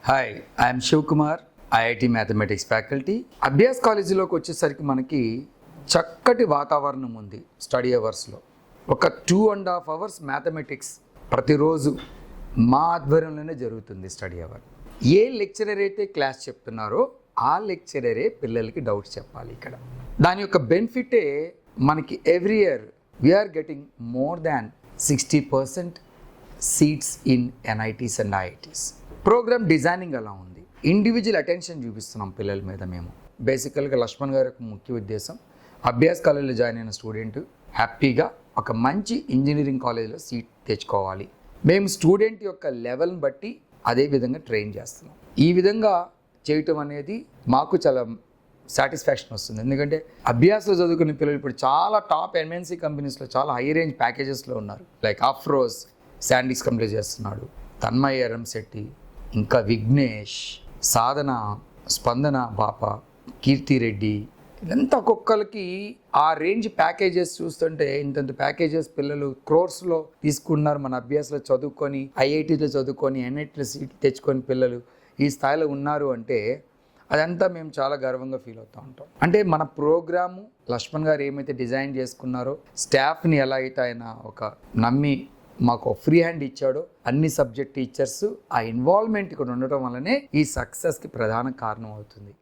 Hi, I'm Shiv Kumar, IIT mathematics faculty. Abhyas కాలేజీలోకి వచ్చేసరికి మనకి చక్కటి వాతావరణం ఉంది. స్టడీ అవర్స్లో ఒక 2.5 hours మ్యాథమెటిక్స్ ప్రతిరోజు మా ఆధ్వర్యంలోనే జరుగుతుంది. స్టడీ అవర్ ఏ లెక్చరర్ అయితే క్లాస్ చెప్తున్నారో ఆ లెక్చరరే పిల్లలకి డౌట్స్ చెప్పాలి. ఇక్కడ దాని యొక్క బెనిఫిటే మనకి every year we are getting more than 60% seats in NITs and IITs. Program designing అలా ఉంది. ఇండివిజువల్ అటెన్షన్ చూపిస్తున్నాం పిల్లల మీద. మేము బేసికల్గా లక్ష్మణ్ గారి యొక్క ముఖ్య ఉద్దేశం అభ్యాస్ కాలేజీలో జాయిన్ అయిన స్టూడెంట్ హ్యాపీగా ఒక మంచి ఇంజనీరింగ్ కాలేజీలో సీట్ తెచ్చుకోవాలి. మేము స్టూడెంట్ యొక్క లెవెల్ని బట్టి అదే విధంగా ట్రైన్ చేస్తున్నాం. ఈ విధంగా చేయటం అనేది మాకు చాలా సాటిస్ఫాక్షన్ వస్తుంది. ఎందుకంటే అభ్యాసంలో చదువుకునే పిల్లలు ఇప్పుడు చాలా టాప్ ఎంఎన్సీ కంపెనీస్లో చాలా హై రేంజ్ ప్యాకేజెస్లో ఉన్నారు. లైక్ అఫ్రోజ్ శాండీస్ కంప్లీట్ చేస్తున్నాడు, తన్మయ్ ఎరంశెట్టి, ఇంకా విఘ్నేష్, సాధన, స్పందన పాప, కీర్తిరెడ్డి, ఇదంతా ఒక్కొక్కరికి ఆ రేంజ్ ప్యాకేజెస్ చూస్తుంటే ఇంతంత ప్యాకేజెస్ పిల్లలు క్రోర్స్లో తీసుకున్నారు. మన అభ్యాసంలో చదువుకొని ఐఐటీలో చదువుకొని ఎన్ఐటీలో సీట్లు తెచ్చుకొని పిల్లలు ఈ స్థాయిలో ఉన్నారు అంటే అదంతా మేము చాలా గర్వంగా ఫీల్ అవుతూ ఉంటాం. అంటే మన ప్రోగ్రాము లక్ష్మణ్ గారు ఏమైతే డిజైన్ చేసుకున్నారో, స్టాఫ్ని ఎలా అయితే ఆయన ఒక నమ్మి మాకు ఫ్రీ హ్యాండ్ ఇచ్చాడో, అన్ని సబ్జెక్ట్ టీచర్స్ ఆ ఇన్వాల్వ్మెంట్ ఇక్కడ ఉండటం వల్లనే ఈ సక్సెస్కి ప్రధాన కారణం అవుతుంది.